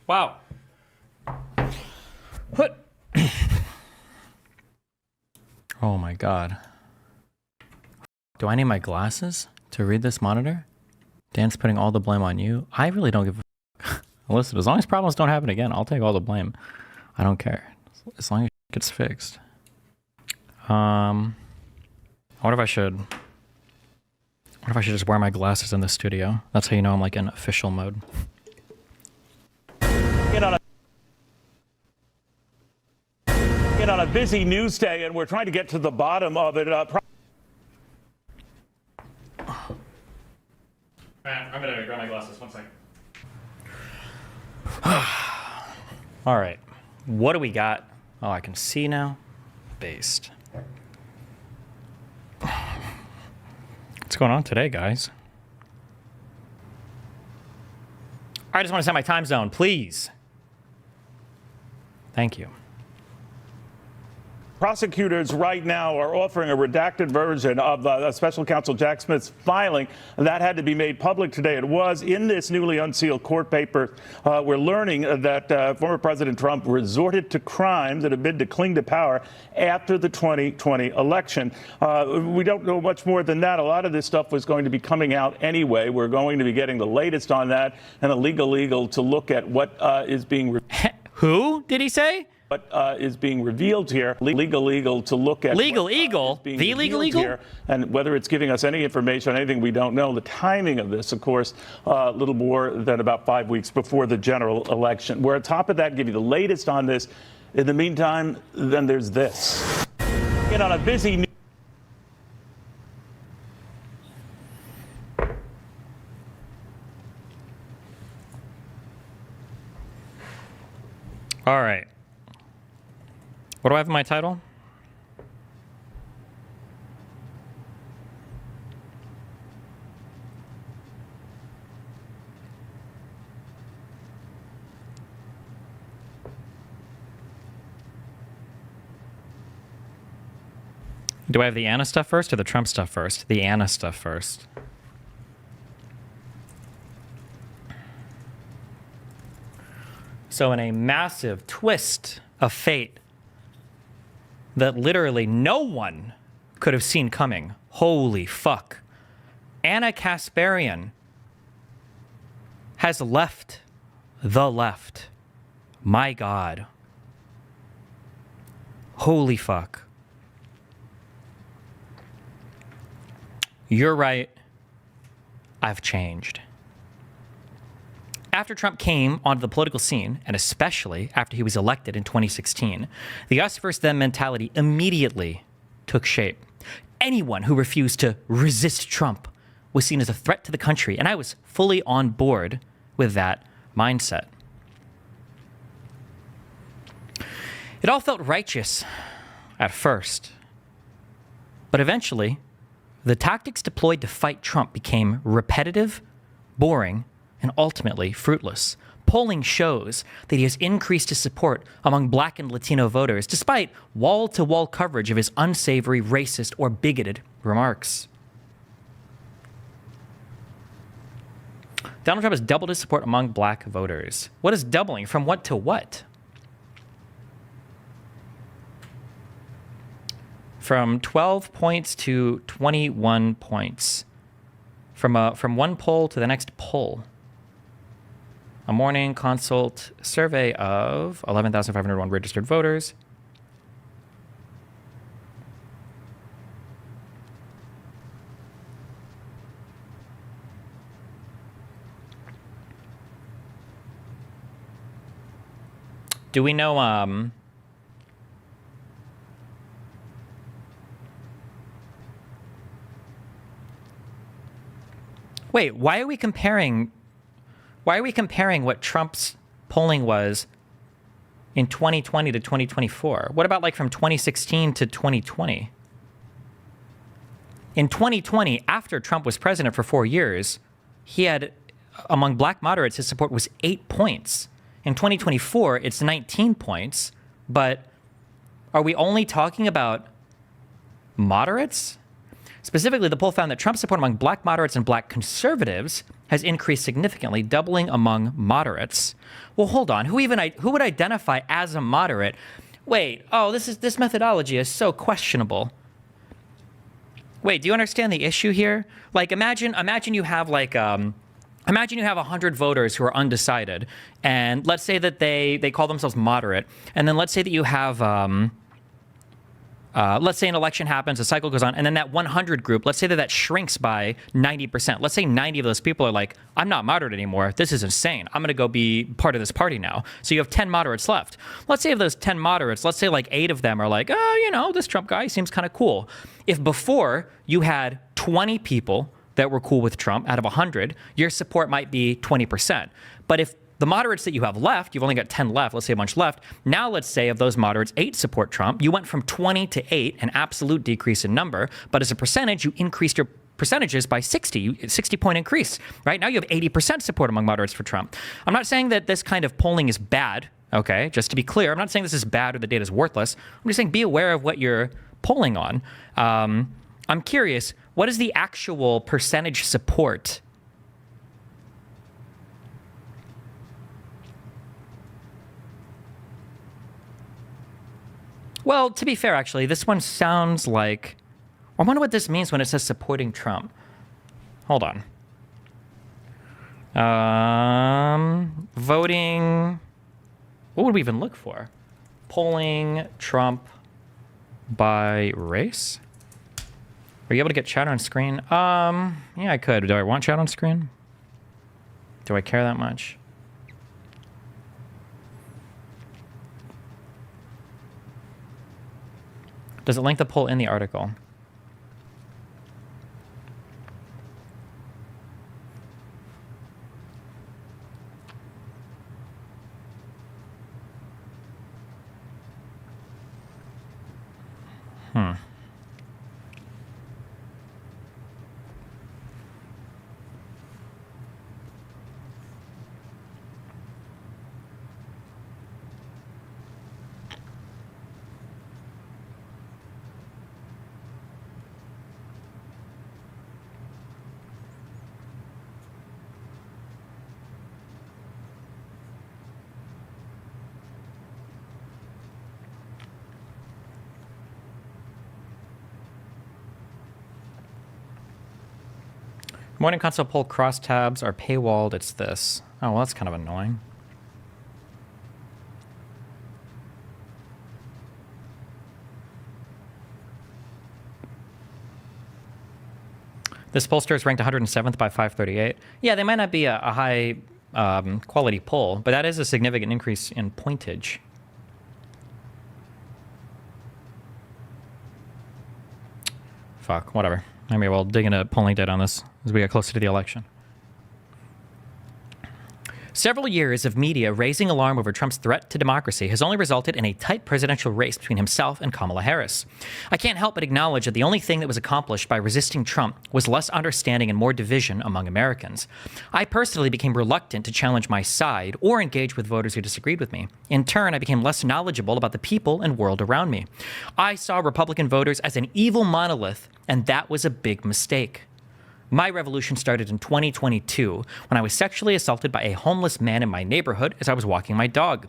Wow. What? Oh my God. Do I need my glasses to read this monitor? Dan's putting all the blame on you. I really don't give a f. Listen, as long as problems don't happen again, I'll take all the blame. I don't care. As long as it gets fixed. I wonder if I should just wear my glasses in the studio. That's how you know I'm like in official mode. Get on a busy news day, and we're trying to get to the bottom of it. I'm gonna grab my glasses. 1 second. All right. What do we got? Oh, I can see now. Based. What's going on today, guys? I just want to set my time zone, please. Thank you. Prosecutors right now are offering a redacted version of Special Counsel Jack Smith's filing. That had to be made public today. It was in this newly unsealed court paper. We're learning that former President Trump resorted to crimes in a bid to cling to power after the 2020 election. We don't know much more than that. A lot of this stuff was going to be coming out anyway. We're going to be getting the latest on that and a legal to look at what is being... Who did he say? What is being revealed here, legal to look at Legal Eagle, the Legal Eagle, here, and whether it's giving us any information, anything we don't know. The timing of this, of course, a little more than about 5 weeks before the general election. We're on top of that, give you the latest on this. In the meantime, then there's this. Get on a busy. All right. What do I have in my title? Do I have the Anna stuff first or the Trump stuff first? The Anna stuff first. So in a massive twist of fate that literally no one could have seen coming. Holy fuck. Anna Kasparian has left the left. My God. Holy fuck. You're right. I've changed. After Trump came onto the political scene, and especially after he was elected in 2016, the us versus them mentality immediately took shape. Anyone who refused to resist Trump was seen as a threat to the country, and I was fully on board with that mindset. It all felt righteous at first, but eventually, the tactics deployed to fight Trump became repetitive, boring, and ultimately fruitless. Polling shows that he has increased his support among Black and Latino voters, despite wall-to-wall coverage of his unsavory, racist, or bigoted remarks. Donald Trump has doubled his support among Black voters. What is doubling? From what to what? From 12 points to 21 points. From one poll to the next poll. A morning consult survey of 11,501 registered voters. Do we know, wait, why are we comparing what Trump's polling was in 2020 to 2024? What about like from 2016 to 2020? In 2020, after Trump was president for 4 years, he had, among Black moderates, his support was 8 points. In 2024, it's 19 points. But are we only talking about moderates? Specifically, the poll found that Trump's support among black moderates and black conservatives has increased significantly, doubling among moderates. Well, hold on. Who would identify as a moderate? Wait, oh, this methodology is so questionable. Wait, do you understand the issue here? Like, imagine you have like imagine you have 100 voters who are undecided, and let's say that they call themselves moderate, and then let's say that you have let's say an election happens, a cycle goes on, and then that 100 group, let's say that shrinks by 90%. Let's say 90 of those people are like, I'm not moderate anymore. This is insane. I'm going to go be part of this party now. So you have 10 moderates left. Let's say of those 10 moderates, let's say like 8 of them are like, oh, you know, this Trump guy seems kind of cool. If before you had 20 people that were cool with Trump out of 100, your support might be 20%. But if the moderates that you have left, you've only got 10 left, let's say a bunch left. Now let's say of those moderates, 8 support Trump. You went from 20 to 8, an absolute decrease in number, but as a percentage, you increased your percentages by 60-point increase, right? Now you have 80% support among moderates for Trump. I'm not saying that this kind of polling is bad, okay? Just to be clear, I'm not saying this is bad or the data is worthless. I'm just saying be aware of what you're polling on. I'm curious, what is the actual percentage support? Well, to be fair, actually, this one sounds like... I wonder what this means when it says supporting Trump. Hold on. Voting... What would we even look for? Polling Trump by race? Are you able to get chat on screen? Yeah, I could. Do I want chat on screen? Do I care that much? Does it link the poll in the article? Morning console poll crosstabs are paywalled. It's this. Oh, well, that's kind of annoying. This pollster is ranked 107th by 538. Yeah, they might not be a high quality poll, but that is a significant increase in pointage. Fuck, whatever. Maybe we'll dig into polling data on this as we get closer to the election. Several years of media raising alarm over Trump's threat to democracy has only resulted in a tight presidential race between himself and Kamala Harris. I can't help but acknowledge that the only thing that was accomplished by resisting Trump was less understanding and more division among Americans. I personally became reluctant to challenge my side or engage with voters who disagreed with me. In turn, I became less knowledgeable about the people and world around me. I saw Republican voters as an evil monolith, and that was a big mistake. My revolution started in 2022 when I was sexually assaulted by a homeless man in my neighborhood as I was walking my dog.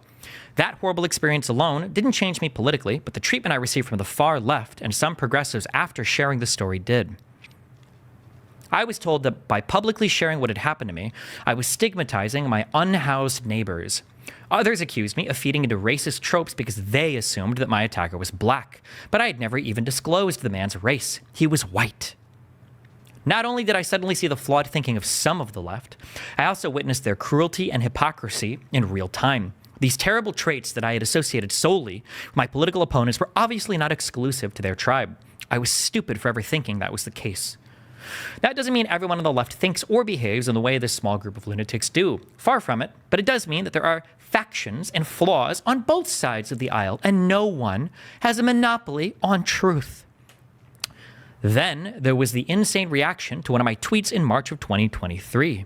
That horrible experience alone didn't change me politically, but the treatment I received from the far left and some progressives after sharing the story did. I was told that by publicly sharing what had happened to me, I was stigmatizing my unhoused neighbors. Others accused me of feeding into racist tropes because they assumed that my attacker was black, but I had never even disclosed the man's race. He was white. Not only did I suddenly see the flawed thinking of some of the left, I also witnessed their cruelty and hypocrisy in real time. These terrible traits that I had associated solely with my political opponents were obviously not exclusive to their tribe. I was stupid for ever thinking that was the case. That doesn't mean everyone on the left thinks or behaves in the way this small group of lunatics do. Far from it, but it does mean that there are factions and flaws on both sides of the aisle, and no one has a monopoly on truth. Then there was the insane reaction to one of my tweets in March of 2023.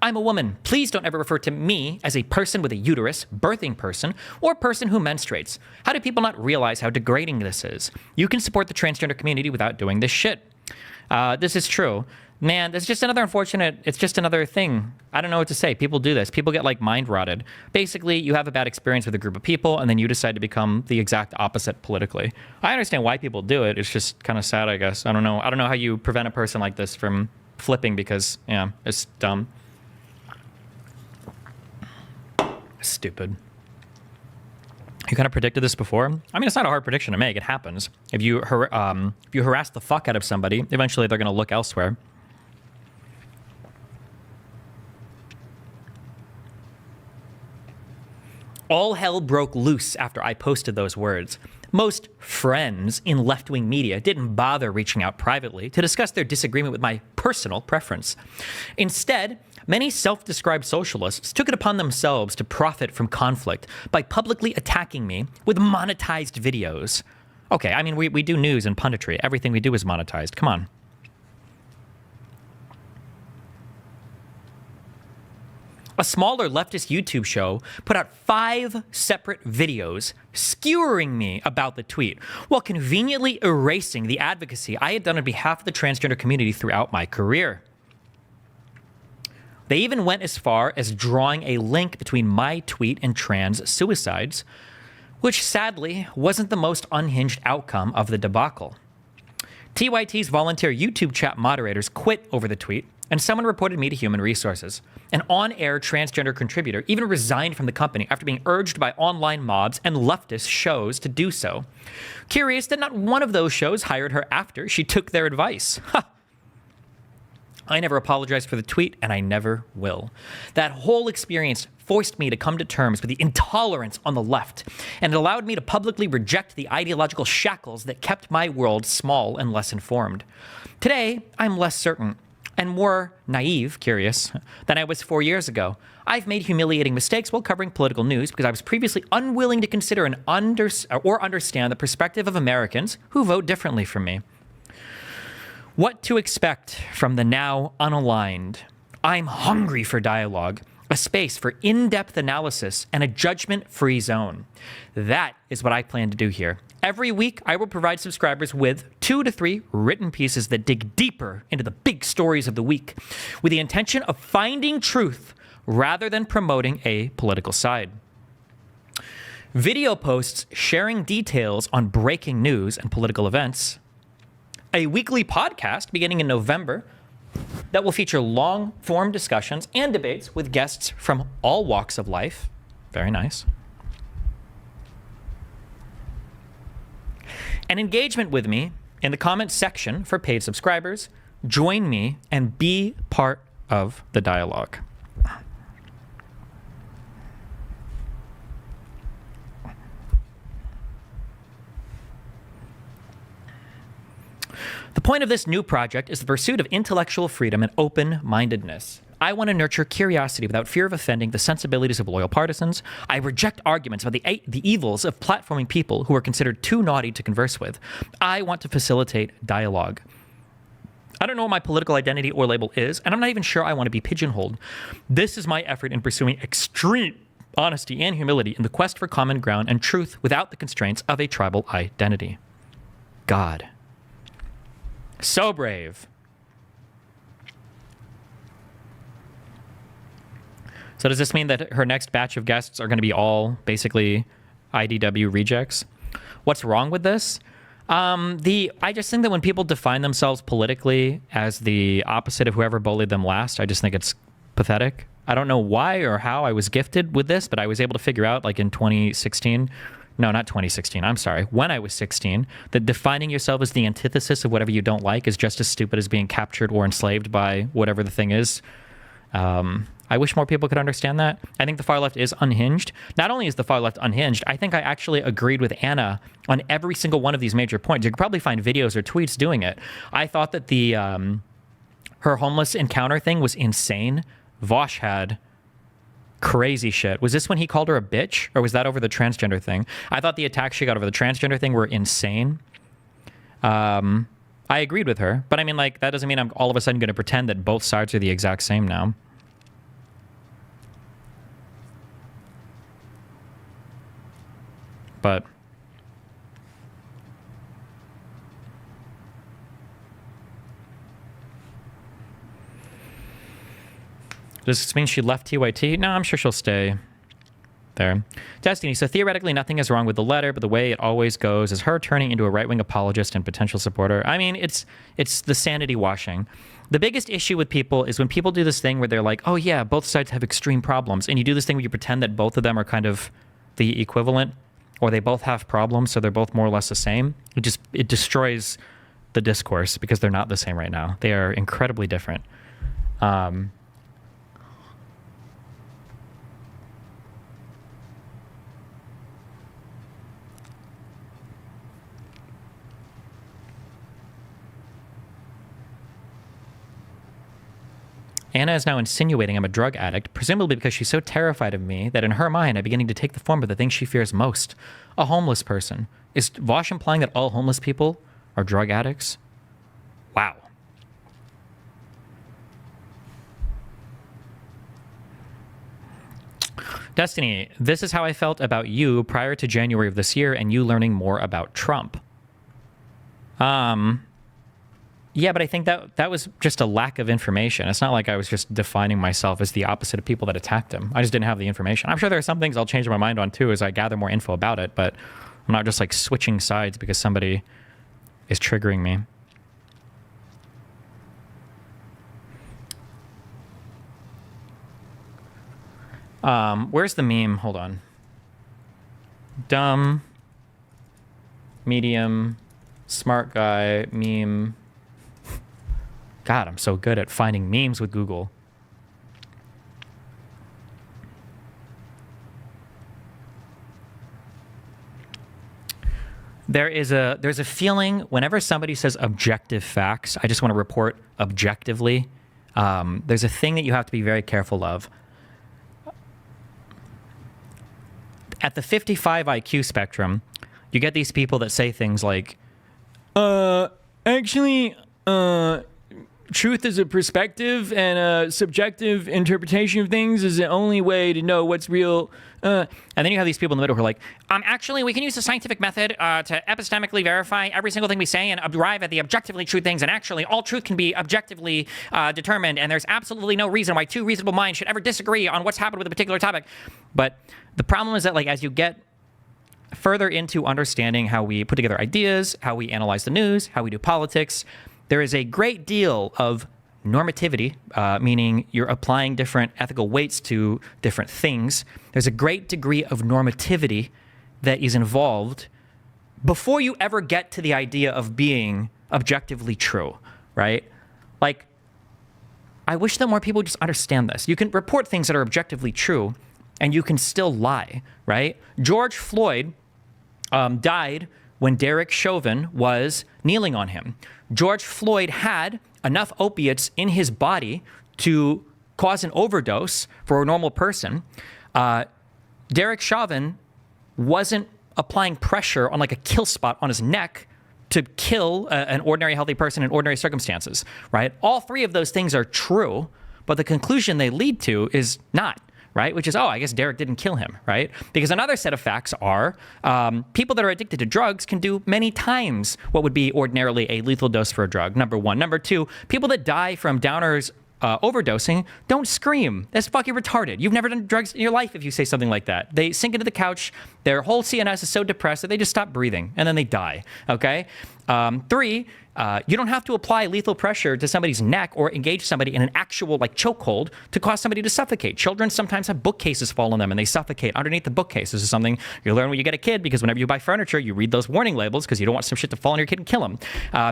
I'm a woman. Please don't ever refer to me as a person with a uterus, birthing person, or person who menstruates. How do people not realize how degrading this is? You can support the transgender community without doing this shit. This is true. Man, it's just another unfortunate, it's just another thing. I don't know what to say. People do this. People get like mind rotted. Basically, you have a bad experience with a group of people and then you decide to become the exact opposite politically. I understand why people do it. It's just kind of sad, I guess. I don't know how you prevent a person like this from flipping because, yeah, it's dumb. Stupid. You kind of predicted this before. I mean, it's not a hard prediction to make. It happens. If you harass the fuck out of somebody, eventually they're going to look elsewhere. All hell broke loose after I posted those words. Most friends in left-wing media didn't bother reaching out privately to discuss their disagreement with my personal preference. Instead, many self-described socialists took it upon themselves to profit from conflict by publicly attacking me with monetized videos. Okay, I mean, we do news and punditry. Everything we do is monetized. Come on. A smaller leftist YouTube show put out 5 separate videos skewering me about the tweet, while conveniently erasing the advocacy I had done on behalf of the transgender community throughout my career. They even went as far as drawing a link between my tweet and trans suicides, which sadly wasn't the most unhinged outcome of the debacle. TYT's volunteer YouTube chat moderators quit over the tweet, and someone reported me to Human Resources. An on-air transgender contributor even resigned from the company after being urged by online mobs and leftist shows to do so. Curious that not one of those shows hired her after she took their advice. Ha! I never apologized for the tweet, and I never will. That whole experience forced me to come to terms with the intolerance on the left, and it allowed me to publicly reject the ideological shackles that kept my world small and less informed. Today, I'm less certain and more naive, curious, than I was 4 years ago. I've made humiliating mistakes while covering political news because I was previously unwilling to consider or understand the perspective of Americans who vote differently from me. What to expect from the now unaligned? I'm hungry for dialogue, a space for in-depth analysis, and a judgment-free zone. That is what I plan to do here. Every week, I will provide subscribers with 2 to 3 written pieces that dig deeper into the big stories of the week, with the intention of finding truth rather than promoting a political side. Video posts sharing details on breaking news and political events. A weekly podcast beginning in November that will feature long-form discussions and debates with guests from all walks of life. Very nice. An engagement with me in the comments section for paid subscribers. Join me and be part of the dialogue. The point of this new project is the pursuit of intellectual freedom and open-mindedness. I want to nurture curiosity without fear of offending the sensibilities of loyal partisans. I reject arguments about the evils of platforming people who are considered too naughty to converse with. I want to facilitate dialogue. I don't know what my political identity or label is, and I'm not even sure I want to be pigeonholed. This is my effort in pursuing extreme honesty and humility in the quest for common ground and truth without the constraints of a tribal identity. God. So brave. So does this mean that her next batch of guests are going to be all basically IDW rejects? What's wrong with this? I just think that when people define themselves politically as the opposite of whoever bullied them last, I just think it's pathetic. I don't know why or how I was gifted with this, but I was able to figure out, like in 2016, no, not 2016, I'm sorry, when I was 16, that defining yourself as the antithesis of whatever you don't like is just as stupid as being captured or enslaved by whatever the thing is. I wish more people could understand that. I think the far left is unhinged. Not only is the far left unhinged, I think I actually agreed with Anna on every single one of these major points. You could probably find videos or tweets doing it. I thought that the her homeless encounter thing was insane. Vosh had crazy shit. Was this when he called her a bitch, or was that over the transgender thing? I thought the attacks she got over the transgender thing were insane. I agreed with her, but I mean, like, that doesn't mean I'm all of a sudden going to pretend that both sides are the exact same now. But Does this mean she left TYT? No, I'm sure she'll stay there. Destiny, so theoretically nothing is wrong with the letter, but the way it always goes is her turning into a right-wing apologist and potential supporter. I mean, it's the sanity washing. The biggest issue with people is when people do this thing where they're like, oh yeah, both sides have extreme problems, and you do this thing where you pretend that both of them are kind of the equivalent, or they both have problems, so they're both more or less the same. It destroys the discourse because they're not the same right now. They are incredibly different. Anna is now insinuating I'm a drug addict, presumably because she's so terrified of me that in her mind I'm beginning to take the form of the thing she fears most, a homeless person. Is Vosh implying that all homeless people are drug addicts? Wow. Destiny, this is how I felt about you prior to January of this year and you learning more about Trump. Yeah, but I think that was just a lack of information. It's not like I was just defining myself as the opposite of people that attacked him. I just didn't have the information. I'm sure there are some things I'll change my mind on too as I gather more info about it, but I'm not just like switching sides because somebody is triggering me. Where's the meme? Hold on. Dumb, medium, smart guy, meme. God, I'm so good at finding memes with Google. There's a feeling whenever somebody says objective facts, I just want to report objectively. There's a thing that you have to be very careful of. At the 55 IQ spectrum, you get these people that say things like, actually, truth is a perspective and a subjective interpretation of things is the only way to know what's real. And then you have these people in the middle who are like, actually, we can use the scientific method to epistemically verify every single thing we say and arrive at the objectively true things. And actually, all truth can be objectively determined. And there's absolutely no reason why two reasonable minds should ever disagree on what's happened with a particular topic. But the problem is that, like, as you get further into understanding how we put together ideas, how we analyze the news, how we do politics, there is a great deal of normativity, meaning you're applying different ethical weights to different things. There's a great degree of normativity that is involved before you ever get to the idea of being objectively true, right? Like, I wish that more people would just understand this. You can report things that are objectively true, and you can still lie, right? George Floyd died when Derek Chauvin was kneeling on him. George Floyd had enough opiates in his body to cause an overdose for a normal person. Derek Chauvin wasn't applying pressure on like a kill spot on his neck to kill an ordinary healthy person in ordinary circumstances, right? All three of those things are true, but the conclusion they lead to is not. Right? Which is, oh, I guess Derek didn't kill him, right? Because another set of facts are people that are addicted to drugs can do many times what would be ordinarily a lethal dose for a drug, number one. Number two, people that die from downers overdosing don't scream. That's fucking retarded. You've never done drugs in your life if you say something like that. They sink into the couch, their whole CNS is so depressed that they just stop breathing, and then they die, okay? Three, you don't have to apply lethal pressure to somebody's neck or engage somebody in an actual like chokehold to cause somebody to suffocate. Children sometimes have bookcases fall on them and they suffocate underneath the bookcase. This is something you learn when you get a kid because whenever you buy furniture, you read those warning labels because you don't want some shit to fall on your kid and kill him.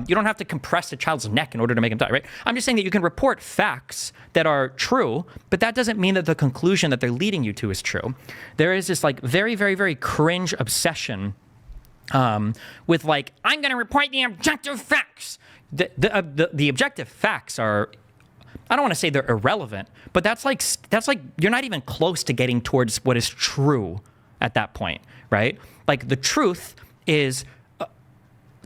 You don't have to compress a child's neck in order to make him die, right? I'm just saying that you can report facts that are true, but that doesn't mean that the conclusion that they're leading you to is true. There is this like very, very, very cringe obsession with like, I'm going to report the objective facts. The objective facts are, I don't want to say they're irrelevant, but that's like you're not even close to getting towards what is true at that point, right? Like the truth is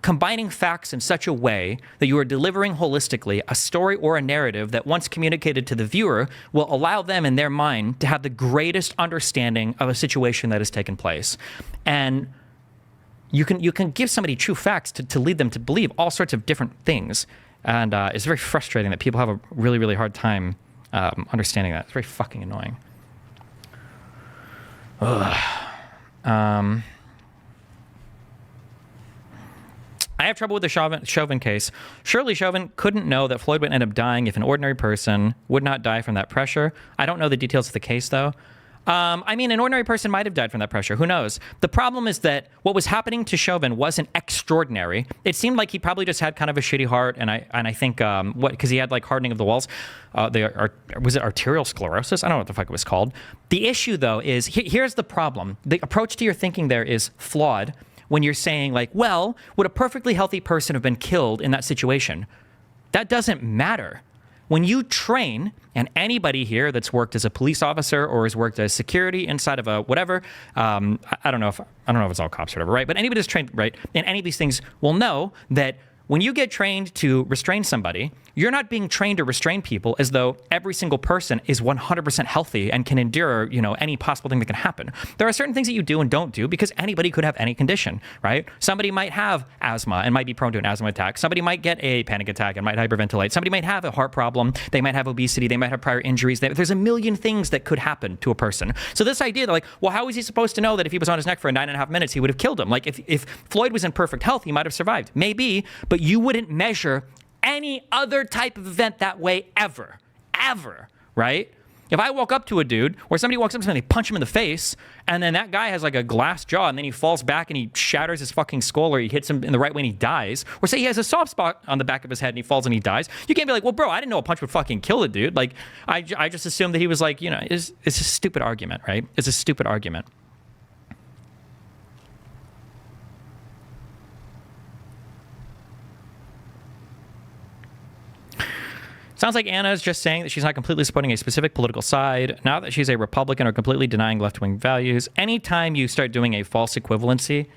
combining facts in such a way that you are delivering holistically a story or a narrative that once communicated to the viewer will allow them in their mind to have the greatest understanding of a situation that has taken place. And you can give somebody true facts to lead them to believe all sorts of different things. And it's very frustrating that people have a really, really hard time understanding that. It's very fucking annoying. Ugh. I have trouble with the Chauvin case. Surely Chauvin couldn't know that Floyd would end up dying if an ordinary person would not die from that pressure. I don't know the details of the case, though. I mean, an ordinary person might have died from that pressure. Who knows? The problem is that what was happening to Chauvin wasn't extraordinary. It seemed like he probably just had kind of a shitty heart, and I think because he had like hardening of the walls. Was it arterial sclerosis? I don't know what the fuck it was called. The issue, though, is here's the problem. The approach to your thinking there is flawed. When you're saying like, well, would a perfectly healthy person have been killed in that situation? That doesn't matter. When you train, and anybody here that's worked as a police officer or has worked as security inside of a whatever, I don't know if it's all cops or whatever, right? But anybody that's trained, right, in any of these things will know that when you get trained to restrain somebody, you're not being trained to restrain people as though every single person is 100% healthy and can endure, any possible thing that can happen. There are certain things that you do and don't do because anybody could have any condition, right? Somebody might have asthma and might be prone to an asthma attack. Somebody might get a panic attack and might hyperventilate. Somebody might have a heart problem. They might have obesity. They might have prior injuries. There's a million things that could happen to a person. So this idea that like, well, how was he supposed to know that if he was on his neck for 9.5 minutes, he would have killed him? Like if Floyd was in perfect health, he might have survived. Maybe, but you wouldn't measure any other type of event that way ever, right? If I walk up to a dude or somebody walks up to me and they punch him in the face and then that guy has like a glass jaw and then he falls back and he shatters his fucking skull or he hits him in the right way and he dies, or say he has a soft spot on the back of his head and he falls and he dies, you can't be like, well, bro, I didn't know a punch would fucking kill the dude. Like, I just assumed that he was like, it's a stupid argument, right? It's a stupid argument. Sounds like Anna is just saying that she's not completely supporting a specific political side, not that she's a Republican or completely denying left-wing values. Anytime you start doing a false equivalency,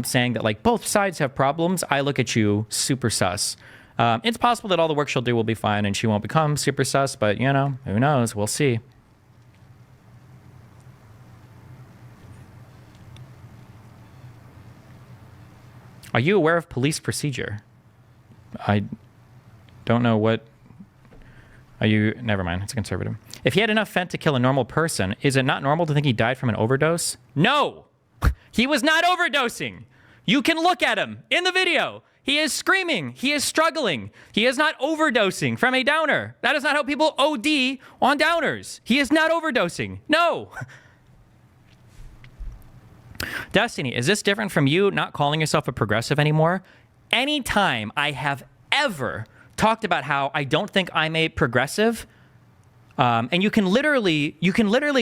saying that like both sides have problems, I look at you super sus. It's possible that all the work she'll do will be fine and she won't become super sus, but who knows? We'll see. Are you aware of police procedure? I don't know what... Never mind, it's a conservative. If he had enough fent to kill a normal person, is it not normal to think he died from an overdose? No! He was not overdosing! You can look at him in the video. He is screaming. He is struggling. He is not overdosing from a downer. That is not how people OD on downers. He is not overdosing. No! Destiny, is this different from you not calling yourself a progressive anymore? Anytime I have ever talked about how I don't think I'm a progressive, and you can literally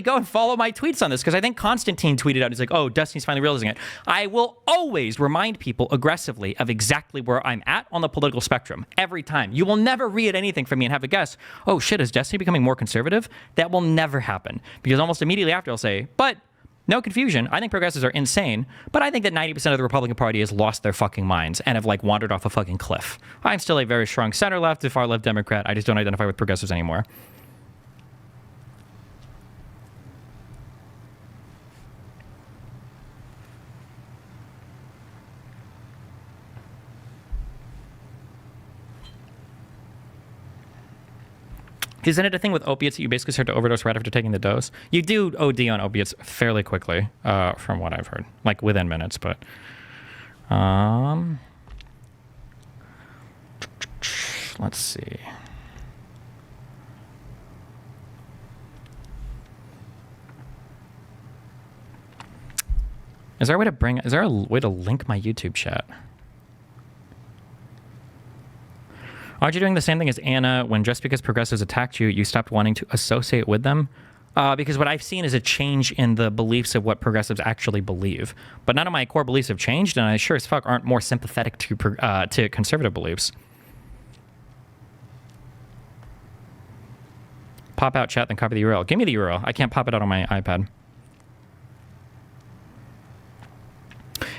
go and follow my tweets on this, because I think Constantine tweeted out, he's like, oh, Destiny's finally realizing it. I will always remind people aggressively of exactly where I'm at on the political spectrum, every time. You will never read anything from me and have a guess, oh shit, is Destiny becoming more conservative? That will never happen, because almost immediately after I'll say, but no confusion, I think progressives are insane, but I think that 90% of the Republican Party has lost their fucking minds and have like wandered off a fucking cliff. I'm still a very strong center-left to far-left Democrat. I just don't identify with progressives anymore. Isn't it a thing with opiates that you basically start to overdose right after taking the dose? You do OD on opiates fairly quickly, from what I've heard, like within minutes. But let's see. Is there a way to link my YouTube chat? Aren't you doing the same thing as Anna when just because progressives attacked you, you stopped wanting to associate with them? Because what I've seen is a change in the beliefs of what progressives actually believe. But none of my core beliefs have changed, and I sure as fuck aren't more sympathetic to conservative beliefs. Pop out chat, then copy the URL. Give me the URL. I can't pop it out on my iPad.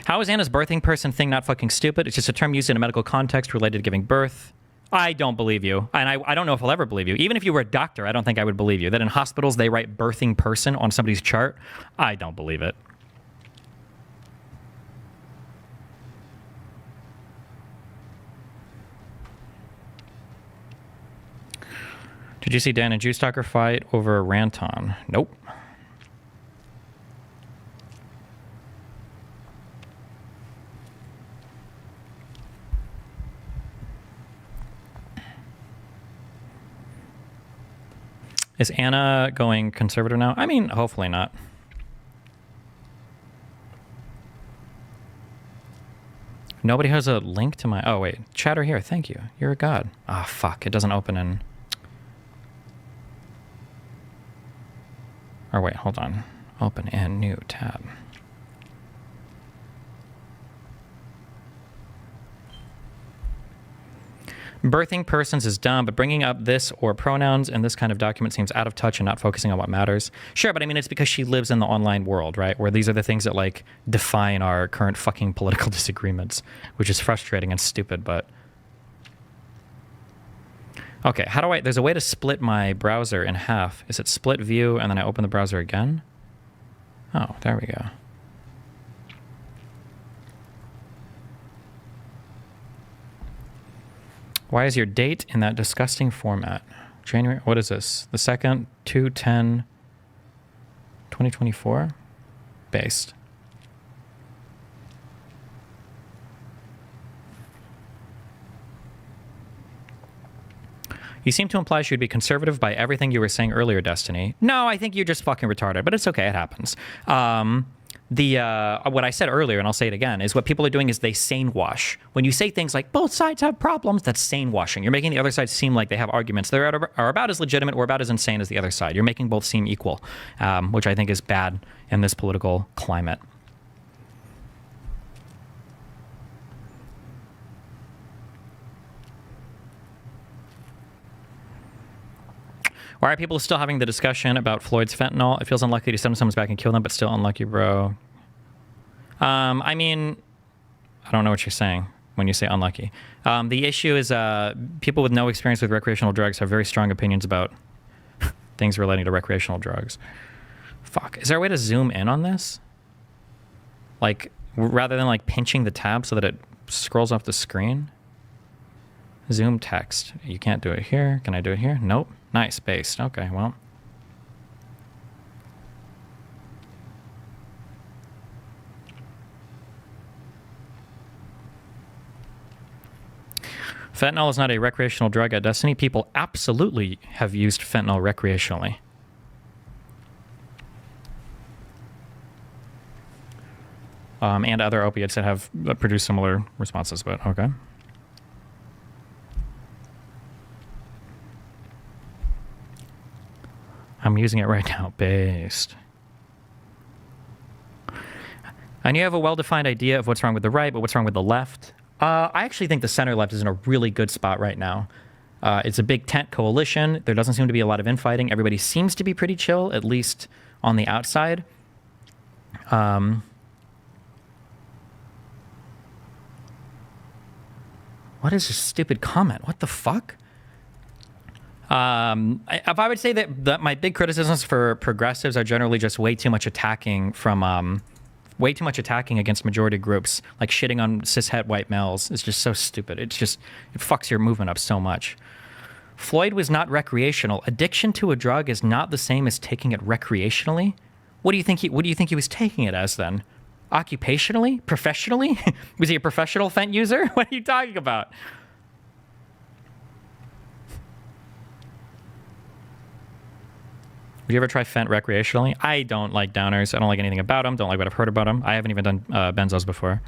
How is Anna's birthing person thing not fucking stupid? It's just a term used in a medical context related to giving birth. I don't believe you, and I don't know if I'll ever believe you. Even if you were a doctor, I don't think I would believe you. That in hospitals they write birthing person on somebody's chart, I don't believe it. Did you see Dan and Juice Talker fight over Ranton? Nope. Is Anna going conservative now? I mean, hopefully not. Nobody has a link to my... Oh, wait. Chatter here. Thank you. You're a god. Ah, fuck. It doesn't open in... Or wait, hold on. Open in new tab. Birthing persons is dumb, but bringing up this or pronouns in this kind of document seems out of touch and not focusing on what matters. Sure, but I mean, it's because she lives in the online world, right? Where these are the things that, like, define our current fucking political disagreements, which is frustrating and stupid, but... Okay, how do I... There's a way to split my browser in half. Is it split view and then I open the browser again? Oh, there we go. Why is your date in that disgusting format? January, what is this? The 2nd, 2/10, 2024? Based. You seem to imply she would be conservative by everything you were saying earlier, Destiny. No, I think you're just fucking retarded, but it's okay, it happens. What I said earlier, and I'll say it again, is what people are doing is they sane wash. When you say things like both sides have problems, that's sane washing. You're making the other side seem like they have arguments that are about as legitimate or about as insane as the other side. You're making both seem equal, which I think is bad in this political climate. Why are people still having the discussion about Floyd's fentanyl? It feels unlucky to send someone back and kill them, but still unlucky, bro. I mean, I don't know what you're saying when you say unlucky. The issue is people with no experience with recreational drugs have very strong opinions about things relating to recreational drugs. Fuck. Is there a way to zoom in on this? Like, rather than like pinching the tab so that it scrolls off the screen? Zoom text. You can't do it here. Can I do it here? Nope. Nice. Based. Okay, well. Fentanyl is not a recreational drug at Destiny. People absolutely have used fentanyl recreationally. And other opiates that have produced similar responses, but okay. I'm using it right now. Based. And you have a well-defined idea of what's wrong with the right, but what's wrong with the left? I actually think the center left is in a really good spot right now. It's a big tent coalition. There doesn't seem to be a lot of infighting. Everybody seems to be pretty chill, at least on the outside. What is this stupid comment? What the fuck? If I would say that my big criticisms for progressives are generally just way too much attacking against majority groups, like shitting on cishet white males is just so stupid. It fucks your movement up so much. Floyd was not recreational. Addiction to a drug is not the same as taking it recreationally. What do you think he was taking it as then? Occupationally? Professionally? Was he a professional fent user? What are you talking about? Would you ever try fent recreationally? I don't like downers. I don't like anything about them. Don't like what I've heard about them. I haven't even done benzos before.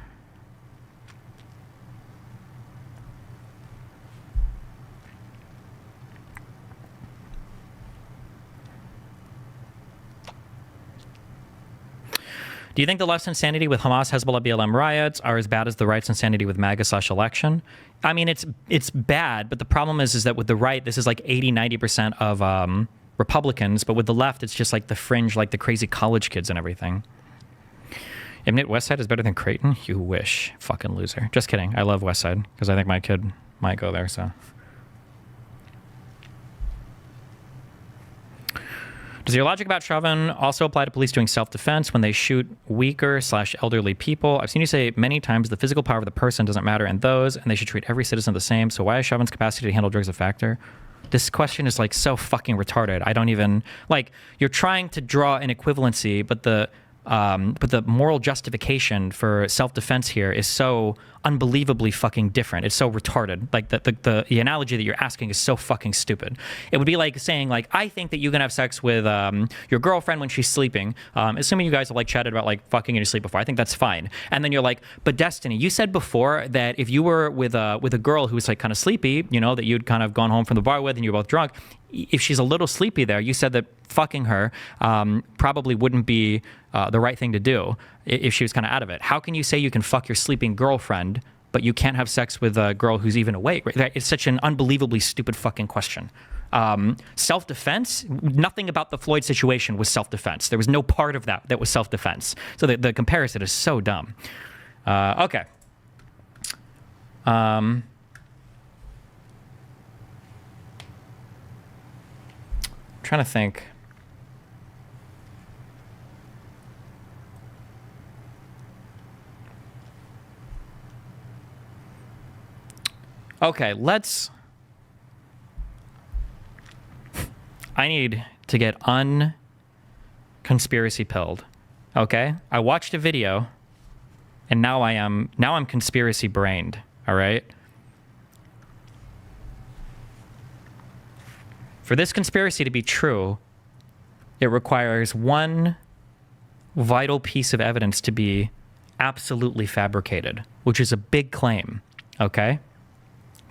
Do you think the left's insanity with Hamas, Hezbollah, BLM riots are as bad as the right's insanity with MAGA/election? I mean, it's bad, but the problem is that with the right, this is like 80-90% of Republicans, but with the left, it's just like the fringe, like the crazy college kids and everything. Admit West Side is better than Creighton? You wish. Fucking loser. Just kidding. I love West Side because I think my kid might go there, so. Does your logic about Chauvin also apply to police doing self-defense when they shoot weaker/elderly people? I've seen you say many times the physical power of the person doesn't matter in those, and they should treat every citizen the same. So why is Chauvin's capacity to handle drugs a factor? This question is like so fucking retarded. I don't even like. You're trying to draw an equivalency, but the moral justification for self-defense here is so unbelievably fucking different. It's so retarded. Like the analogy that you're asking is so fucking stupid. It would be like saying like, I think that you can have sex with your girlfriend when she's sleeping, assuming you guys have like chatted about like fucking in your sleep before. I think that's fine. And then you're like, but Destiny, you said before that if you were with a girl who was like kind of sleepy, you know, that you'd kind of gone home from the bar with and you're both drunk, if she's a little sleepy there, you said that fucking her probably wouldn't be the right thing to do if she was kind of out of it. How can you say you can fuck your sleeping girlfriend, but you can't have sex with a girl who's even awake? Right? It's such an unbelievably stupid fucking question. Self-defense, nothing about the Floyd situation was self-defense. There was no part of that was self-defense. So the comparison is so dumb. Okay. Trying to think. Okay, I need to get unconspiracy pilled. Okay? I watched a video and now I'm conspiracy brained, all right? For this conspiracy to be true, it requires one vital piece of evidence to be absolutely fabricated, which is a big claim, okay?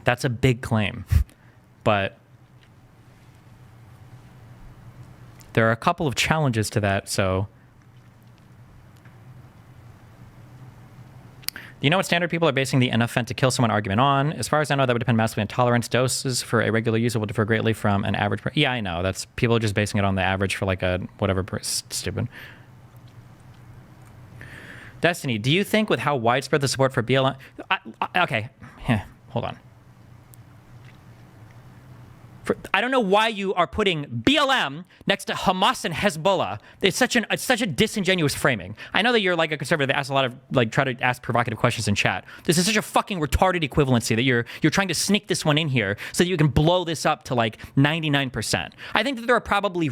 That's a big claim. But there are a couple of challenges to that, so... Do you know what standard people are basing the enough fent to kill someone argument on? As far as I know, that would depend massively on tolerance. Doses for a regular user will differ greatly from an average. Yeah, I know. That's people are just basing it on the average for like a whatever. Stupid. Destiny, do you think with how widespread the support for BLM... okay, hold on. I don't know why you are putting BLM next to Hamas and Hezbollah. It's such a disingenuous framing. I know that you're like a conservative that asks a lot of like try to ask provocative questions in chat. This is such a fucking retarded equivalency that you're trying to sneak this one in here so that you can blow this up to like 99%. I think that there are probably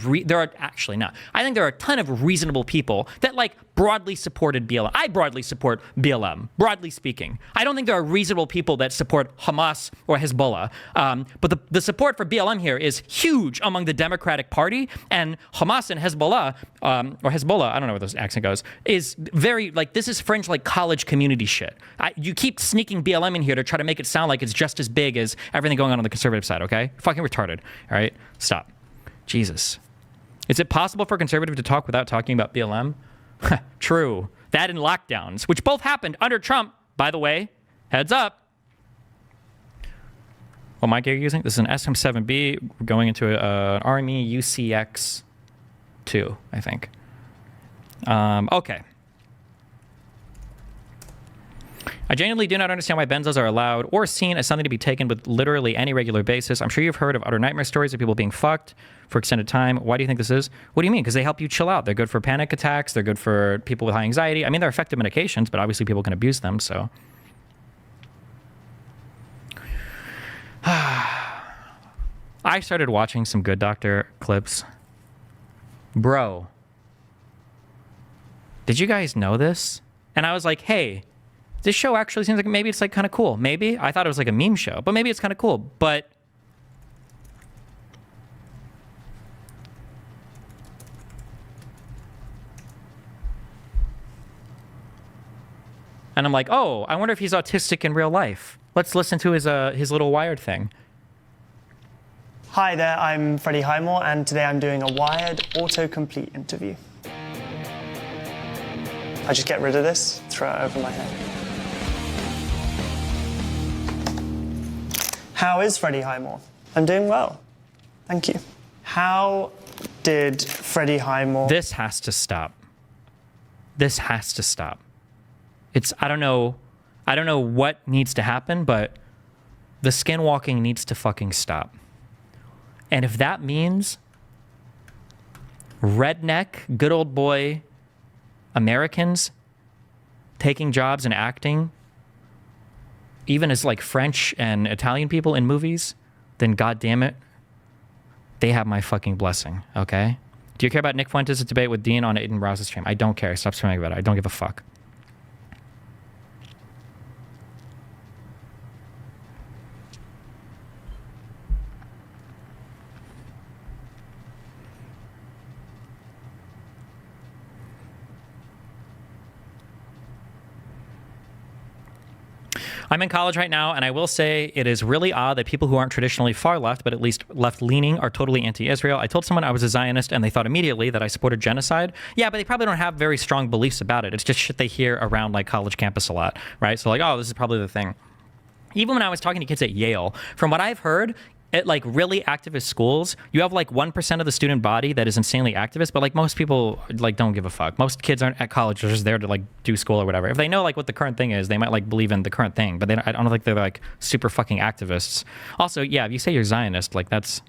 actually not. I think there are a ton of reasonable people that like broadly supported BLM. I broadly support BLM, broadly speaking. I don't think there are reasonable people that support Hamas or Hezbollah. But the support for BLM here is huge among the Democratic Party, and Hamas and Hezbollah, or Hezbollah, I don't know where this accent goes, is very, like, this is fringe, like, college community shit. You keep sneaking BLM in here to try to make it sound like it's just as big as everything going on the conservative side, okay? Fucking retarded, all right? Stop. Jesus. Is it possible for a conservative to talk without talking about BLM? True. That and lockdowns, which both happened under Trump, by the way. Heads up. What mic are you using? This is an SM7B. We're going into an Army UCX2, I think. Okay. I genuinely do not understand why benzos are allowed or seen as something to be taken with literally any regular basis. I'm sure you've heard of utter nightmare stories of people being fucked for extended time. Why do you think this is? What do you mean? Because they help you chill out. They're good for panic attacks. They're good for people with high anxiety. I mean, they're effective medications, but obviously people can abuse them, so... I started watching some Good Doctor clips. Bro. Did you guys know this? And I was like, hey, this show actually seems like maybe it's like kind of cool. Maybe. I thought it was like a meme show, but maybe it's kind of cool. But and I'm like, oh, I wonder if he's autistic in real life. Let's listen to his little Wired thing. Hi there, I'm Freddie Highmore, and today I'm doing a Wired autocomplete interview. I just get rid of this, throw it over my head. How is Freddie Highmore? I'm doing well. Thank you. How did Freddie Highmore... This has to stop. This has to stop. I don't know what needs to happen, but the skinwalking needs to fucking stop. And if that means redneck, good old boy Americans taking jobs and acting, even as like French and Italian people in movies, then goddamn it, they have my fucking blessing, okay? Do you care about Nick Fuentes' debate with Dean on Aiden Rouse's stream? I don't care. Stop swearing about it. I don't give a fuck. I'm in college right now, and I will say it is really odd that people who aren't traditionally far left, but at least left-leaning, are totally anti-Israel. I told someone I was a Zionist, and they thought immediately that I supported genocide. Yeah, but they probably don't have very strong beliefs about it. It's just shit they hear around like college campus a lot, right? So like, oh, this is probably the thing. Even when I was talking to kids at Yale, from what I've heard, at like really activist schools, you have like 1% of the student body that is insanely activist, but like most people like don't give a fuck. Most kids aren't at college, they're just there to like do school or whatever. If they know like what the current thing is, they might like believe in the current thing, but I don't think they're like super fucking activists. Also, yeah, if you say you're Zionist, like that's